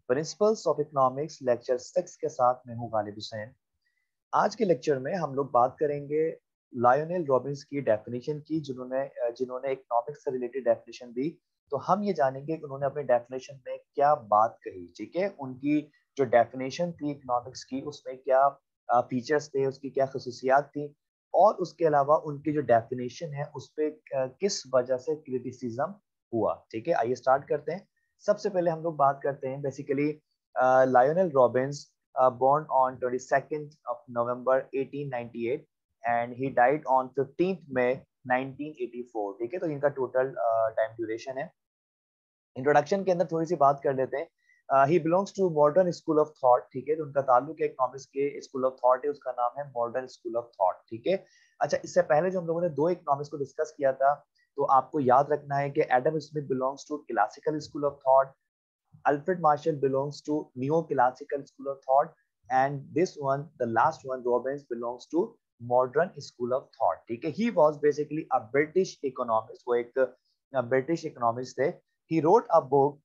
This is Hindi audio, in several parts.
प्रिंसिपल्स ऑफ इकोनॉमिक्स लेक्चर 6 के साथ मैं हूं गालिब हुसैन। आज के लेक्चर में हम लोग बात करेंगे लायोनेल रॉबिन्स की डेफिनेशन की, जिन्होंने इकोनॉमिक्स से रिलेटेड डेफिनेशन दी। तो हम ये जानेंगे कि उन्होंने अपने डेफिनेशन में क्या बात कही। ठीक है, उनकी जो डेफिनेशन थी इकोनॉमिक्स की, उसमें क्या फीचर्स थे, उसकी क्या खसूसियात थी, और उसके अलावा उनकी जो डेफिनेशन है उस पर किस वजह से क्रिटिसिज्म हुआ। ठीक है, आइए स्टार्ट करते हैं। सबसे पहले हम लोग बात करते हैं basically Lionel Robins, born on 22nd of November 1898 and he died on 15th May 1984। ठीक है, तो इनका टोटल टाइम ड्यूरेशन है। इंट्रोडक्शन के अंदर थोड़ी सी बात कर लेते हैं। He belongs to modern school of thought. ठीक है, तो उनका ताल्लुक है इकोनॉमिक्स के स्कूल ऑफ थॉट है, उसका नाम है मॉडर्न स्कूल ऑफ थॉट। ठीक है, अच्छा, इससे पहले जो हम लोगों ने दो इकोनॉमिक्स को डिस्कस किया था, तो आपको याद रखना है कि Adam Smith belongs to classical school of thought, Alfred Marshall belongs to neo-classical school of thought, and this one, the last one, Robbins, belongs to modern school of thought। ठीक है, he was basically a British economist, वो एक British economist थे। He wrote a book,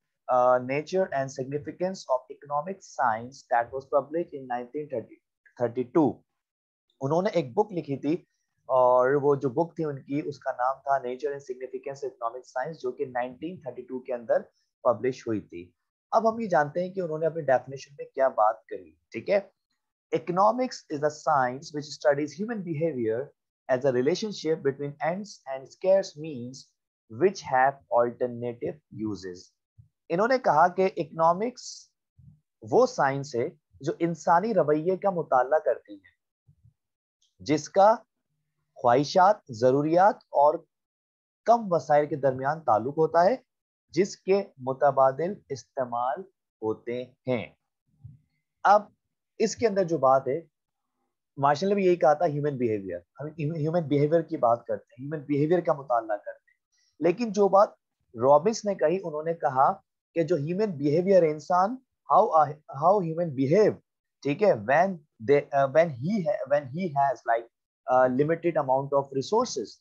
Nature and Significance of Economic Science, that was published in 1932। उन्होंने एक बुक लिखी थी, और वो जो बुक थी उनकी, उसका नाम था nature and significance economic science, जो कि 1932 के अंदर पब्लिश हुई थी। अब हम ये जानते हैं कि उन्होंने अपनी डेफिनेशन में क्या बात करी। ठीक है, economics is a science which studies human behaviour as a relationship between ends and scarce means which have alternative uses. इन्होंने कहा कि इकोनॉमिक्स वो साइंस है जो इंसानी रवैये का मुताला करती है, जिसका ख्वाहिशात, जरूरियात और कम वसाइल के दरमियान ताल्लुक होता है, जिसके मुतबादिल इस्तेमाल होते हैं। अब इसके अंदर जो बात है, मार्शल ने भी यही कहा था, ह्यूमन बिहेवियर, हम ह्यूमन बिहेवियर की बात करते हैं, ह्यूमन बिहेवियर का मुताला करते हैं। लेकिन जो बात रॉबिन्स ने कही, उन्होंने कहा कि जो ह्यूमन बिहेवियर है, इंसान हाउ हाउ ह्यूमन बिहेव, ठीक है, when he has like limited amount of resources,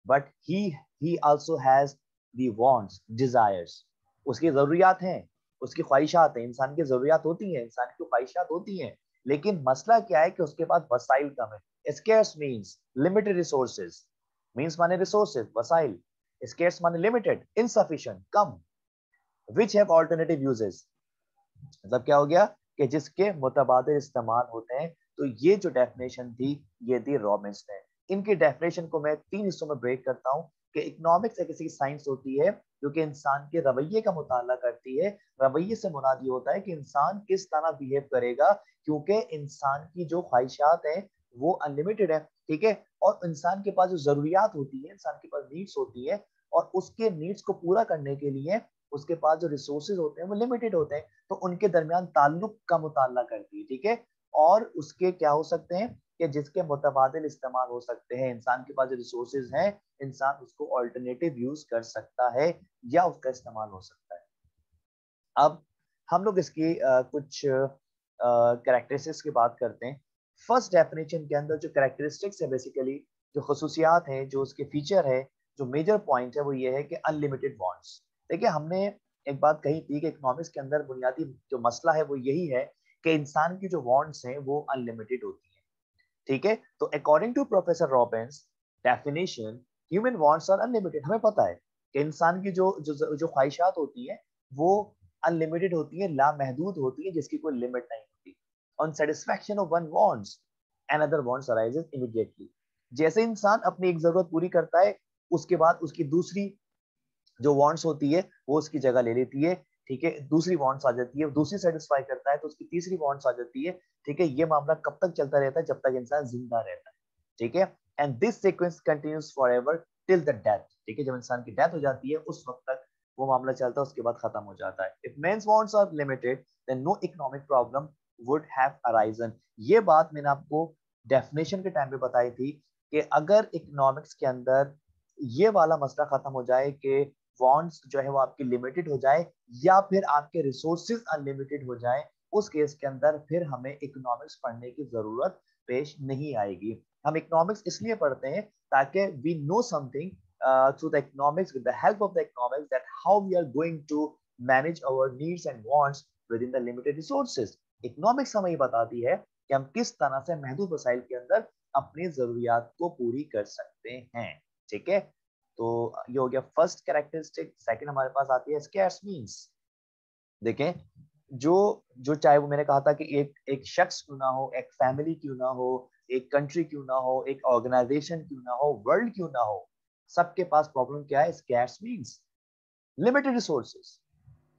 but he also has the wants, desires. उसकी जरूरियात हैं, उसकी ख्वाहिशात हैं, इंसान की जरूरियात होती हैं, इंसान की ख्वाहिशात होती हैं, लेकिन मसला क्या है कि उसके पास वसाइल कम है। Scarce means limited resources, means माने रिसोर्सेज, वसाइल। स्केर्स माने limited, insufficient, come. Which have alternative uses, मतलब क्या हो गया कि जिसके मुतबादिल इस्तेमाल होते हैं। तो ये जो डेफिनेशन थी, ये दी रॉबिन्स ने। इनकी डेफिनेशन को मैं तीन हिस्सों में ब्रेक करता हूं कि इकोनॉमिक्स एक ऐसी साइंस होती है जो कि इंसान के रवैये का मुताला करती है। रवैये से मुराद ये होता है कि इंसान किस तरह बिहेव करेगा, क्योंकि इंसान की जो ख्वाहिशात हैं वो अनलिमिटेड है। ठीक है, और इंसान के पास जो जरूरियात होती है, इंसान के पास नीड्स होती है, और उसके नीड्स को पूरा करने के लिए उसके पास जो रिसोर्सेज होते हैं वो लिमिटेड होते हैं, तो उनके दरमियान ताल्लुक का मुताला करती है। ठीक है, और उसके क्या हो सकते हैं कि जिसके मुतबादिल इस्तेमाल हो सकते हैं। इंसान के पास जो रिसोर्सेज हैं, इंसान उसको ऑल्टरनेटिव यूज कर सकता है या उसका इस्तेमाल हो सकता है। अब हम लोग इसकी कुछ कैरेक्टरिस्टिक्स की बात करते हैं। फर्स्ट डेफिनेशन के अंदर जो कैरेक्टरिस्टिक्स है, बेसिकली जो खसूसियात हैं, जो उसके फीचर है, जो मेजर पॉइंट है, वो ये है कि अनलिमिटेड वांट्स। देखिए, हमने एक बात कही थी कि इकोनॉमिक्स के अंदर बुनियादी जो मसला है वो यही है कि इंसान की जो वांट्स हैं वो अनलिमिटेड होती हैं। ठीक है, तो according to professor Robbins definition, human wants are unlimited. हमें पता है कि इंसान की जो ख्वाहिशात होती हैं वो अनलिमिटेड होती है, लामहदूद होती है, जिसकी कोई लिमिट नहीं होती। On satisfaction of one wants, another wants arises immediately. जैसे इंसान अपनी एक जरूरत पूरी करता है, उसके बाद उसकी दूसरी जो वांट्स होती है वो उसकी जगह ले लेती है। ठीक है, दूसरी वांट्स आ जाती है, दूसरी सेटिस्फाई करता है तो उसकी तीसरी वांट्स आ जाती है। ठीक है, ये मामला कब तक चलता रहता है? जब तक इंसान जिंदा रहता है। ठीक है, and this sequence continues forever till the death. ठीक है, जब इंसान की डेथ हो जाती है उस वक्त तक वो मामला चलता है, उसके बाद खत्म हो जाता है। If man's wants are limited then no economic problem would have arisen. ये बात मैंने आपको डेफिनेशन के टाइम पे बताई थी कि अगर इकोनॉमिक्स के अंदर ये वाला मसला खत्म हो जाए कि वांट्स जो है वो आपकी लिमिटेड हो जाए, या फिर आपके रिसोर्सेज अनलिमिटेड हो जाए, उस केस के अंदर फिर हमें इकोनॉमिक्स पढ़ने की जरूरत पेश नहीं आएगी। हम इकोनॉमिक्स इसलिए पढ़ते हैं ताकि we know something through the economics, with the help of the economics, that how we are going to manage our needs and wants within the limited resources. Economics हमें ये बताती है कि हम किस तरह से महदूद वसाइल के अंदर अपनी जरूरियात को पूरी कर सकते हैं। ठीक है, तो ये हो गया फर्स्ट कैरेक्टरिस्टिक। सेकंड हमारे पास आती है स्कैर्स मींस। देखें, जो जो चाहे वो मैंने कहा था कि एक शख्स क्यों ना हो, एक फैमिली क्यों ना हो, एक कंट्री क्यों ना हो, एक ऑर्गेनाइजेशन क्यों ना हो, वर्ल्ड क्यों ना हो, सबके पास प्रॉब्लम क्या है? Scarce means, limited resources.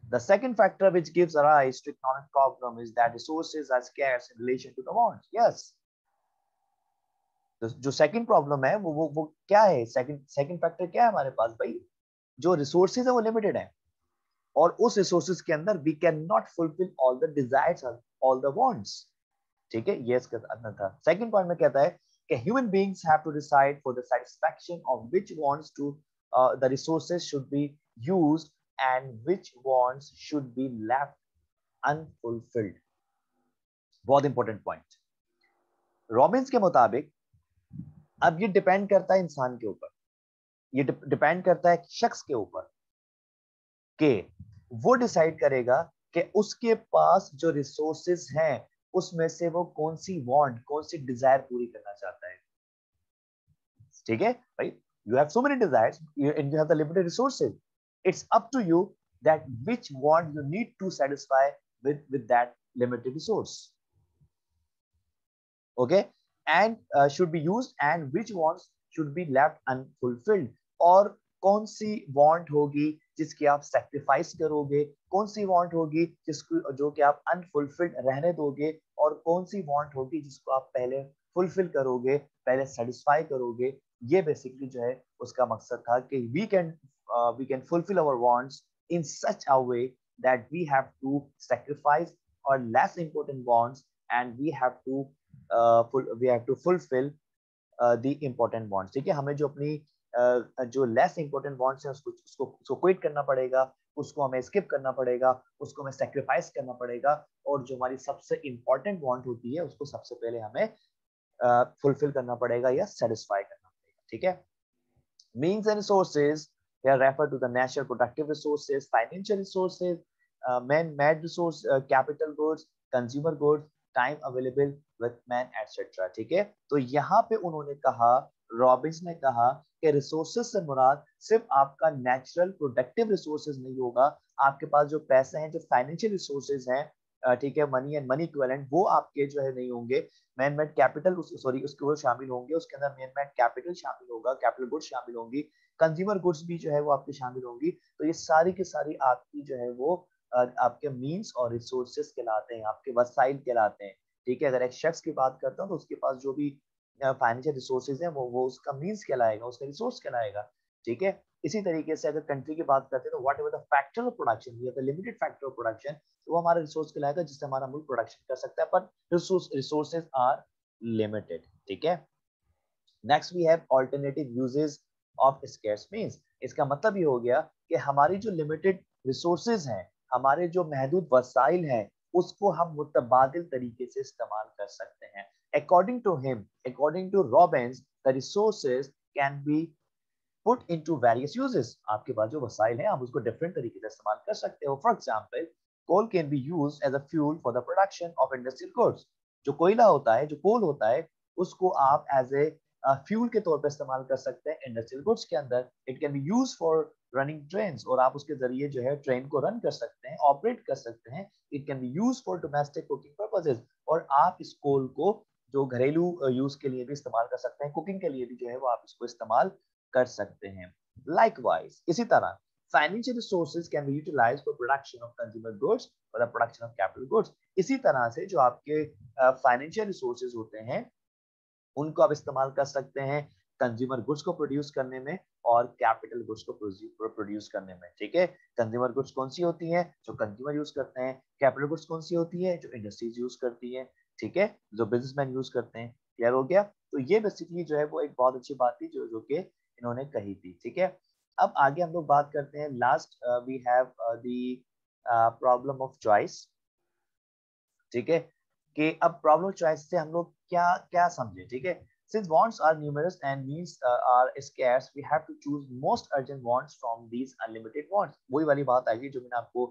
The second factor which gives rise to economic problem is that resources are scarce in relation to the wants. Yes. तो जो सेकंड प्रॉब्लम है वो क्या है? सेकंड फैक्टर क्या है हमारे पास भाई? जो रिसोर्सेज है वो लिमिटेड है, और उस रिसोर्सेज के अंदर we can not fulfil all the desires, all the wants. ठीक है, ये इसका अंदर था। सेकंड पॉइंट में कहता है कि human beings have to decide for the satisfaction of which wants to the resources should be used and which wants should be left unfulfilled. बहुत इंपॉर्टेंट पॉइंट। रॉबिन्स के मुताबिक अब ये डिपेंड करता है इंसान के ऊपर, ये डिपेंड करता है शख्स के ऊपर कि वो डिसाइड करेगा कि उसके पास जो रिसोर्सेज हैं उसमें से वो कौन सी वांट, कौन सी डिजायर पूरी करना चाहता है। ठीक है भाई, you have so many desires and you have the limited resources. It's up to you that which want you need to satisfy with that limited resource. Okay, and should be used, and which wants should be left unfulfilled. और कौन सी वांट होगी जिसकी आप सैक्रिफाइस करोगे, कौन सी वांट होगी जिसको जो कि आप अनफुलफिल्ड रहने दोगे, और कौन सी वांट होगी जिसको आप पहले फुलफिल करोगे, पहले सेटिस्फाई करोगे। ये बेसिकली जो है उसका मकसद था कि we can fulfill our wants in such a way that we have to sacrifice our less important wants, and we have to fulfill the important wants। ठीक है, हमें जो अपनी जो लेस इंपॉर्टेंट वांट्स है उसको क्विट करना पड़ेगा, उसको हमें स्किप करना पड़ेगा, उसको हमें सेक्रीफाइस करना पड़ेगा, और जो हमारी सबसे इंपॉर्टेंट वांट होती है उसको सबसे पहले हमें फुलफिल करना पड़ेगा या सेटिस्फाई करना पड़ेगा। ठीक है, means and resources here refer to the natural productive resources, financial resources, man-made resource, capital goods, consumer goods, time available with man, etc. ठीक है, तो यहाँ पे उन्होंने कहा, रॉबिन्स ने कहा कि रिसोर्सेज से मुराद सिर्फ आपका नेचुरल प्रोडक्टिव रिसोर्सेज नहीं होगा, आपके पास जो पैसे हैं, जो फाइनेंशियल रिसोर्सेज हैं, ठीक है, मनी एंड मनी इक्विवेलेंट, वो आपके जो है नहीं होंगे। मैन मेड कैपिटल सॉरी उसके वो शामिल होंगे, उसके अंदर मैन मेड कैपिटल शामिल होगा, कैपिटल गुड्स शामिल होंगी, कंज्यूमर गुड्स भी जो है वो आपकी शामिल होंगी। तो ये सारी की सारी आपकी जो है वो आपके मीन्स और रिसोर्सेज कहलाते हैं, आपके वसाइल कहलाते हैं। ठीक है, अगर एक शख्स की बात करता हूँ तो उसके पास जो भी फाइनेंशियल रिसोर्सेज हैं वो उसका मीन्स कहलाएगा, उसका रिसोर्स कहलाएगा। ठीक है, इसी तरीके से अगर कंट्री की बात करते हैं तो whatever the factor of production, we have the limited factor of production, तो वो हमारा रिसोर्स कहलाएगा जिससे हमारा मुल्क प्रोडक्शन कर सकता है, पर रिसोर्सेज आर लिमिटेड। ठीक है, next we have alternative uses of scarce means. इसका मतलब ये हो गया कि हमारी जो लिमिटेड रिसोर्सेज हैं, हमारे जो महदूद वसाइल हैं, उसको हम मुतबादिल तरीके से इस्तेमाल कर सकते हैं। According to him, according to Robbins, the resources can be put into various uses. आपके पास जो वसाइल हैं आप उसको डिफरेंट तरीके से इस्तेमाल कर सकते हो। For example, coal can be used as a fuel for the production of industrial goods. जो कोयला होता है, जो कोल होता है, उसको आप एज ए फ्यूल के तौर पर इस्तेमाल कर सकते हैं इंडस्ट्रियल गुड्स के अंदर। It can be used for running trains, और आप उसके जरिए जो है ट्रेन को रन कर सकते हैं, ऑपरेट कर सकते हैं। It can be used for domestic cooking purposes, और आप इस कोल को जो घरेलू यूज के लिए भी इस्तेमाल कर सकते हैं, कुकिंग के लिए भी जो है वो आप इसको इस्तेमाल कर सकते हैं। Likewise, इसी तरह financial resources can be utilized for production of consumer goods or the production of capital goods। इसी तरह से जो आपके फाइनेंशियल रिसोर्सेज होते हैं उनको आप इस्तेमाल कर सकते हैं कंज्यूमर गुड्स को प्रोड्यूस करने में और कैपिटल गुड्स को प्रोड्यूस करने में। ठीक है, कंज्यूमर गुड्स कौन सी होती हैं? जो कंज्यूमर यूज करते हैं। कैपिटल गुड्स कौन सी होती है? जो इंडस्ट्रीज यूज करती है। ठीक है, जो बिजनेसमैन यूज करते हैं। क्लियर हो गया? तो ये बेसिकली जो है वो एक बहुत अच्छी बात थी जो कि इन्होंने कही थी। ठीक है, अब आगे हम लोग बात करते हैं। Last we have the problem of choice. ठीक है, कि अब प्रॉब्लम चॉइस से हम लोग क्या क्या समझे। ठीक है, Since wants are numerous and needs are scarce, we have to choose most urgent wants from these unlimited wants. वही वाली बात आएगी जो मैंने आपको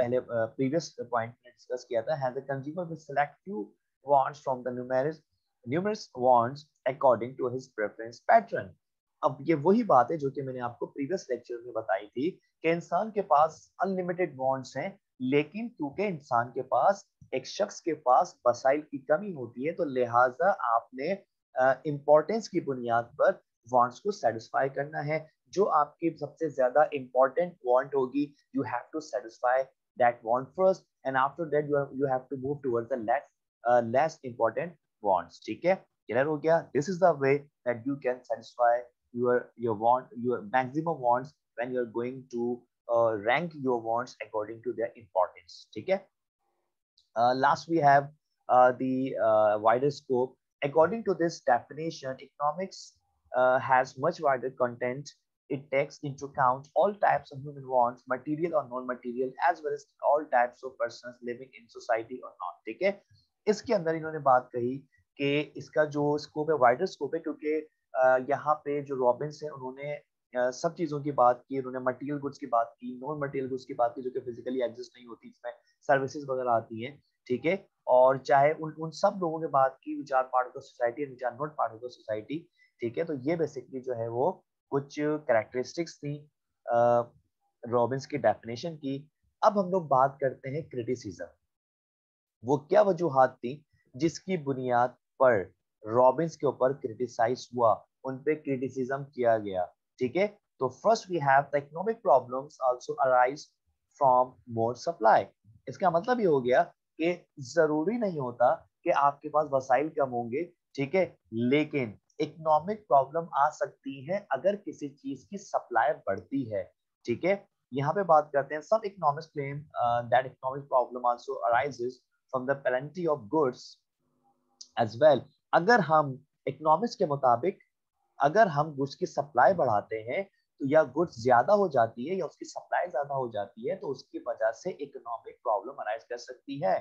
पहले previous point में discuss किया था. Has the consumer will select few wants from the numerous wants according to his preference pattern. अब ये वही बात है जो कि मैंने आपको प्रीवियस लेक्चर में बताई थी कि इंसान के पास अनलिमिटेड वांट्स हैं, लेकिन क्योंकि इंसान के पास, एक शख्स के पास वसाइल की कमी होती है, तो लिहाजा आपने इम्पोर्टेंस की बुनियाद पर वांट्स को सेटिस्फाई करना है. जो आपकी सबसे ज्यादा इम्पोर्टेंट वांट होगी, you have to satisfy that want first and after that you have to move towards the less important wants. ठीक है, क्लियर हो गया? This is the way that you can satisfy your maximum wants when you are going to rank your wants according to their importance. ठीक है. Last we have the wider scope. According to this definition, economics has much wider content. It takes into account all types of human wants, material or non-material, as well as all types of persons living in society or not. ठीक है. इसके अंदर इन्होंने बात कही कि इसका जो स्कोप है वाइडर स्कोप है, क्योंकि यहाँ पे जो रॉबिन्स है उन्होंने सब चीज़ों की बात की. उन्होंने मटेरियल गुड्स की बात की, नॉन मटेरियल गुड्स की बात की जो कि फिजिकली एग्जिस्ट नहीं होती, इसमें सर्विसेज वगैरह आती हैं. ठीक है. और चाहे उन सब लोगों ने बात की which are part of the society and which are not part of the society. ठीक है. तो ये बेसिकली जो है वो कुछ कैरेक्टरिस्टिक्स थी रॉबिन्स की डेफिनेशन की. अब हम लोग बात करते हैं क्रिटिसिज्म. वो क्या वजूहात थी जिसकी बुनियाद पर रॉबिन्स के ऊपर क्रिटिसाइज हुआ, उन पे क्रिटिसिज्म किया गया. ठीक है. तो first we have the economic problems also arise from more supply. इसका मतलब ये हो गया कि जरूरी नहीं होता कि आपके पास वसाइल कम होंगे. ठीक है. लेकिन इकोनॉमिक प्रॉब्लम आ सकती है अगर किसी चीज की सप्लाई बढ़ती है. ठीक है. यहाँ पे बात करते हैं some economists claim that economic problem also arises from the plenty of goods as well. अगर हम इकोनॉमिक्स के मुताबिक अगर हम गुड्स की सप्लाई बढ़ाते हैं तो या गुड्स ज्यादा हो जाती है या उसकी सप्लाई ज्यादा हो जाती है, तो उसकी वजह से इकोनॉमिक प्रॉब्लम अराइज कर सकती है.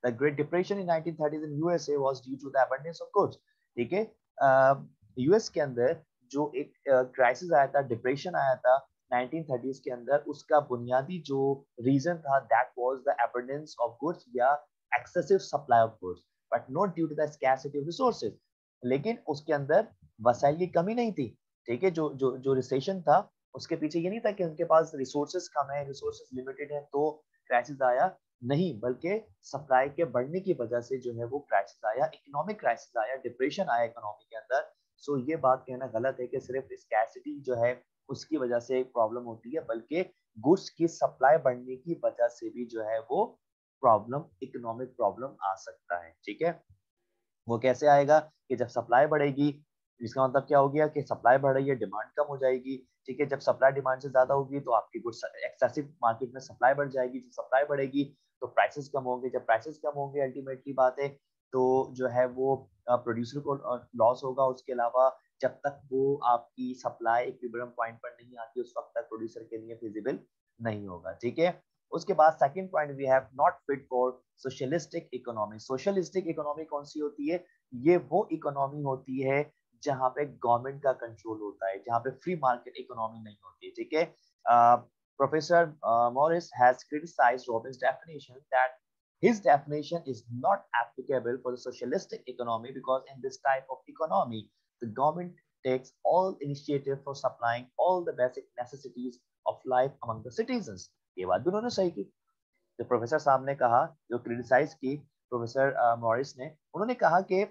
The Great Depression in 1930s in USA was due to the abundance of goods. ठीक है. यूएस के अंदर जो एक क्राइसिस आया था, डिप्रेशन आया था 1930s के अंदर, उसका बुनियादी जो रीजन था that was the abundance of goods या excessive supply of goods, but not due to the scarcity of resources. लेकिन उसके अंदर वसाइल की कमी नहीं थी. ठीक है. जो रिसेशन था उसके पीछे ये नहीं था कि उनके पास रिसोर्सेज कम है, रिसोर्सेज लिमिटेड है तो क्राइसिस आया. नहीं, बल्कि सप्लाई के बढ़ने की वजह से जो है वो क्राइसिस आया, इकोनॉमिक क्राइसिस आया, डिप्रेशन आया इकोनॉमी के अंदर. सो ये बात कहना गलत है कि सिर्फ स्कैर्सिटी जो है उसकी वजह से प्रॉब्लम होती है, बल्कि गुड्स की सप्लाई बढ़ने की वजह से भी जो है वो प्रॉब्लम, इकोनॉमिक प्रॉब्लम आ सकता है. ठीक है. वो कैसे आएगा कि जब सप्लाई बढ़ेगी, इसका मतलब क्या हो गया कि सप्लाई बढ़ रही है, डिमांड कम हो जाएगी. ठीक है. जब सप्लाई डिमांड से ज्यादा होगी तो आपकी गुड्स एक्सेसिव मार्केट में सप्लाई बढ़ जाएगी. जब सप्लाई बढ़ेगी तो प्राइसेस कम होंगे. जब प्राइसेस कम होंगे अल्टीमेटली बात है तो जो है वो प्रोड्यूसर को लॉस होगा. उसके अलावा जब तक वो आपकी सप्लाई इक्विलिब्रियम पॉइंट पर नहीं आती उस वक्त तक प्रोड्यूसर के लिए फिजिबल नहीं होगा. ठीक है. उसके बाद second point we have not fit for socialistic economy. Socialistic economy कौन सी होती है? ये वो इकोनॉमी होती है जहां पे गवर्नमेंट का कंट्रोल होता है, जहां पे फ्री मार्केट इकोनॉमी नहीं होती. ठीक है. Professor Morris has criticized Robbins' definition that his definition is not applicable for the socialistic economy because in this type of economy, the government takes all initiative for supplying all the basic necessities of life among the citizens. ये बात भी उन्होंने सही की. जो प्रोफेसर साहब ने कहा, जो क्रिटिसाइज की प्रोफेसर मॉरिस ने, उन्होंने कहा कि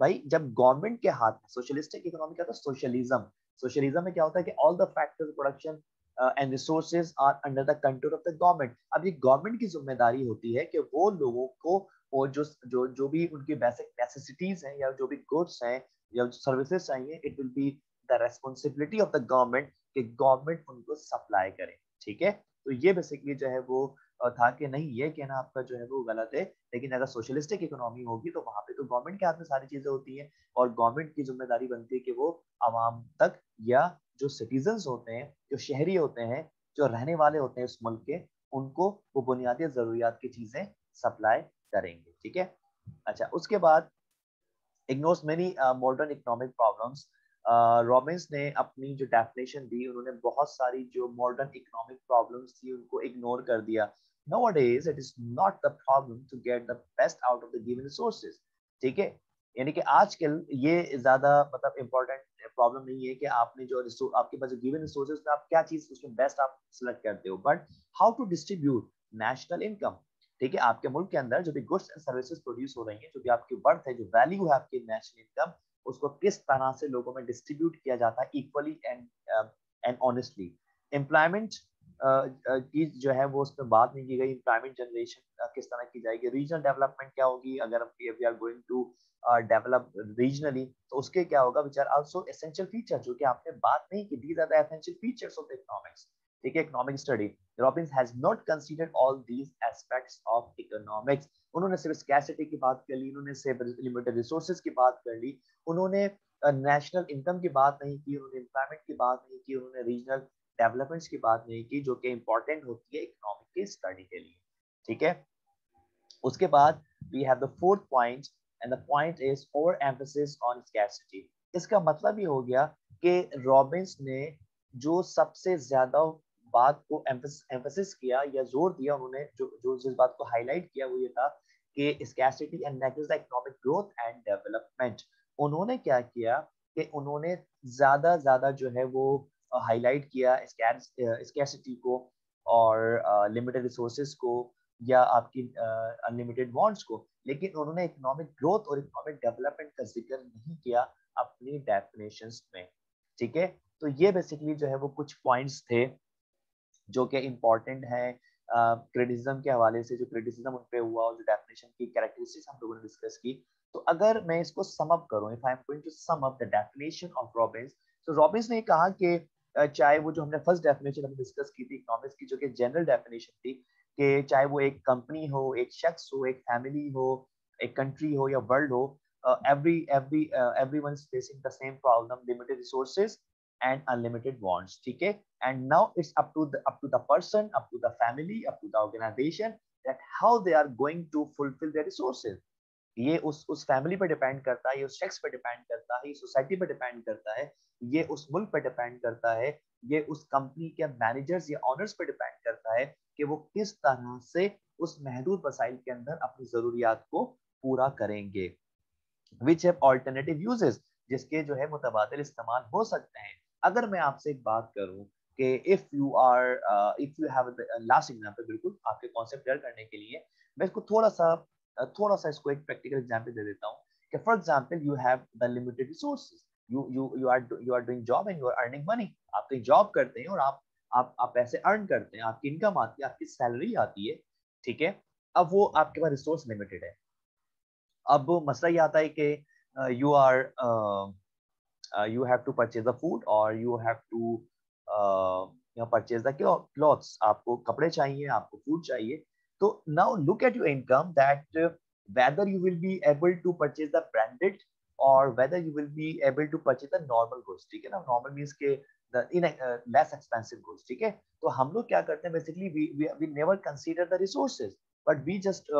भाई जब गवर्नमेंट के हाथ में, सोशलिस्टिक इकोनॉमी का था सोशलिज्म. सोशलिज्म में क्या होता है कि all the factors production and resources are under the control of the government. अब ये गवर्नमेंट की जिम्मेदारी होती है कि वो लोगों को और जो भी उनकी बेसिक नेसेसिटीज हैं या जो भी गुड्स हैं या सर्विसेज चाहिए, it will be the responsibility of the government कि गवर्नमेंट उनको सप्लाई करे. ठीक है. तो ये बेसिकली जो है वो था कि नहीं, ये कहना आपका जो है वो गलत है. लेकिन अगर सोशलिस्टिक इकोनॉमी होगी तो वहां पे तो गवर्नमेंट के हाथ में सारी चीजें होती हैं और गवर्नमेंट की जिम्मेदारी बनती है कि वो आवाम तक या जो सिटीजन्स होते हैं, जो शहरी होते हैं, जो रहने वाले होते हैं उस मुल्क के, उनको वो बुनियादी जरूरियात की चीजें सप्लाई करेंगे. ठीक है. अच्छा, उसके बाद ignores many modern economic problems. Robins ने अपनी जो डेफिनेशन दी, उन्होंने बहुत सारी जो मॉडर्न इकोनॉमिक प्रॉब्लम्स थी उनको इग्नोर कर दिया। Nowadays it is not the problem to get the best out of the given resources, ठीक है। यानी कि आजकल ये ज्यादा मतलब इम्पोर्टेंट प्रॉब्लम नहीं है कि आपने जो आपके पास जो गिवन रिसोर्सेज में आप क्या चीज उसमें बेस्ट आप सिलेक्ट करते हो, but how to distribute national income. ठीक है, आपके मुल्क के अंदर जो भी गुड्स एंड सर्विसेज प्रोड्यूस हो रही हैं, जो भी आपकी वर्थ है, जो वैल्यू है आपकी नेशनल इनकम, उसको किस तरह से लोगों में डिस्ट्रीब्यूट किया जाता है इक्वली एंड ऑनेस्टली। एम्प्लॉयमेंट की जो है वो उसमें बात नहीं की गई। एम्प्लॉयमेंट जनरेशन किस तरह की जाएगी, रीजनल डेवलपमेंट क्या होगी, अगर we are going to develop regionally तो उसके क्या होगा, which are also essential feature, जो कि आपने बात नहीं की। These are the essential features of the economics. ठीक है, economic study. Robbins has not considered all these aspects of economics. उन्होंने सिर्फ स्कैर्सिटी की बात कर ली, उन्होंने सिर्फ लिमिटेड रिसोर्सेज की बात कर ली, उन्होंने नेशनल इनकम की बात नहीं की, उन्होंने एम्प्लॉयमेंट की बात नहीं की, उन्होंने रीजनल डेवलपमेंट्स की बात नहीं की, जो कि इंपॉर्टेंट होती है इकोनॉमिक की स्टडी के लिए। ठीक है, उसके बाद we have the fourth point, and the point is over emphasis on scarcity. इसका मतलब ये हो गया कि रॉबिन्स ने जो सबसे ज्यादा बात को एम्फेसिस किया या जोर दिया, उन्होंने जो जो जिस बात को हाईलाइट किया वो ये था कि scarcity and negatives the economic growth and development. उन्होंने क्या किया कि उन्होंने ज्यादा जो है वो हाईलाइट किया स्कैर्सिटी को और लिमिटेड रिसोर्सेज को या आपकी अनलिमिटेड वांट्स को, लेकिन उन्होंने इकोनॉमिक ग्रोथ और इकोनॉमिक डेवलपमेंट का जिक्र नहीं किया अपनी डेफिनेशंस में। ठीक है, तो ये बेसिकली जो है वो कुछ पॉइंट्स थे जो कि इम्पोर्टेंट है क्रिटिसिज्म के हवाले से, जो क्रिटिसिज्म उन पे हुआ और जो डेफिनेशन की कैरेक्टरिस्टिक्स हम लोगों ने डिस्कस की। तो अगर मैं इसको सम अप करूं, if I am going to sum up the definition of Robbins, तो रॉबिन्स ने कहा कि चाहे वो जो हमने फर्स्ट डेफिनेशन हमने डिस्कस की थी इकोनॉमिक्स की, जो कि जनरल डेफिनेशन थी, कि चाहे वो एक कंपनी हो, एक शख्स हो, एक फैमिली हो, एक कंट्री हो या वर्ल्ड हो, everyone is facing the same problem, limited resources and unlimited wants. ठीक है, and now it's up to the person, up to the family, up to the organization, that how they are going to fulfill their resources. ये उस फैमिली पे डिपेंड करता है, ये उस शख्स पे डिपेंड करता है, ये सोसाइटी पे डिपेंड करता है, ये उस मुल्क पे डिपेंड करता है, ये उस कंपनी के मैनेजर्स या ऑनर्स पे डिपेंड करता है कि वो किस तरह से उस महदूद वसाइल के अंदर अपनी जरूरियात को पूरा करेंगे। विच हैव ऑल्टरनेटिव यूजेस, जिसके जो है मुतबादिल इस्तेमाल हो सकते हैं। अगर मैं आपसे एक बात करूं कि if you have last example, बिल्कुल आपके कॉन्सेप्ट क्लियर करने के लिए मैं इसको थोड़ा सा इसको एक प्रैक्टिकल एग्जांपल दे देता हूं कि for example you have the limited resources, you are doing job and you are earning money. आप कहीं जॉब करते हैं और आप पैसे अर्न करते हैं, आपकी इनकम आती है, आपकी सैलरी आती है। ठीक है, अब वो आपके पास रिसोर्स लिमिटेड है। अब मसला ये आता है कि you are you have to purchase the food or you have to purchase the clothes, आपको कपड़े चाहिए, आपको फूड चाहिए। तो now look at your income, that whether you will be able to purchase the branded or whether you will be able to purchase the normal goods। ठीक है ना, normal means के less expensive goods। ठीक है, तो हम लोग क्या करते हैं, basically we never consider the resources, but we just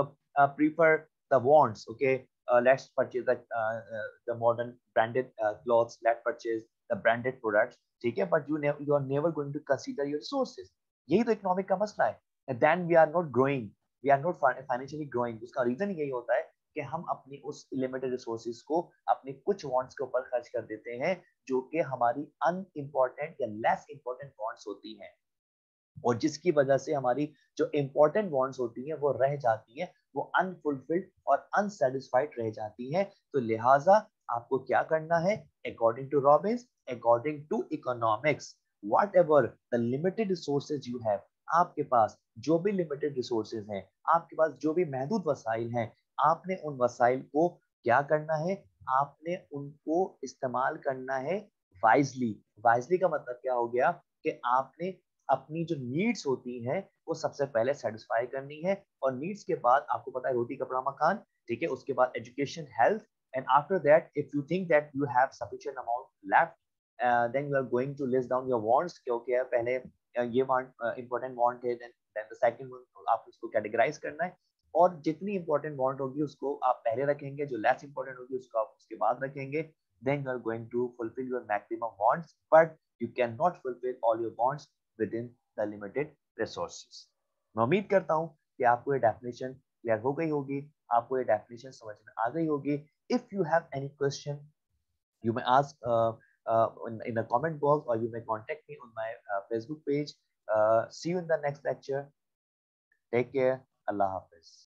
prefer the wants। Okay, let's purchase the modern branded clothes, let's purchase the branded products। ठीक है, but you are never going to consider your resources। यही तो इकोनॉमिक का मसला है। and then we are not growing, we are not financially growing। उसका रीजन यही होता है कि हम अपनी उस लिमिटेड रिसोर्सेज को अपने कुछ वांट्स के ऊपर खर्च कर देते हैं, जो कि हमारी अनइम्पोर्टेंट या लेस इंपॉर्टेंट वांट्स होती हैं, और जिसकी वजह से हमारी जो इंपॉर्टेंट वांट्स होती हैं वो रह जाती हैं, वो अनफुलफिल्ड और अनसेटिस्फाइड रह जाती हैं। तो लिहाजा आपको क्या करना है, according to Robbins, according to economics, whatever the limited resources you have, आपके पास जो भी लिमिटेड रिसोर्सेज हैं, आपके पास जो भी महदूद वसाइल हैं, आपने उन वसाइल को क्या करना है, आपने उनको इस्तेमाल करना है वाइजली। वाइजली का मतलब क्या हो गया कि आपने अपनी जो नीड्स होती हैं वो सबसे पहले सेटिस्फाई करनी है, और नीड्स के बाद आपको पता है रोटी कपड़ा मकान। ठीक है, उसके बाद education, health, and after that if you think that you have sufficient amount left, then you are going to list down your wants, क्योंकि पहले ये वांट इंपॉर्टेंट वांट है, देन द सेकंड वन आप उसको कैटेगराइज करना है, और जितनी इंपॉर्टेंट वांट होगी उसको आप पहले रखेंगे, जो लेस इंपॉर्टेंट होगी उसको आप उसके बाद रखेंगे. Then you are going to fulfill your maximum wants, but you cannot fulfill all your wants within the limited resources. मैं उम्मीद करता हूँ कि आपको ये डेफिनेशन क्लियर हो गई होगी, आपको ये डेफिनेशन समझ में आ गई होगी. If you have any question, you may ask in the comment box, or you may contact me on my Facebook page. See you in the next lecture. Take care. Allah Hafiz.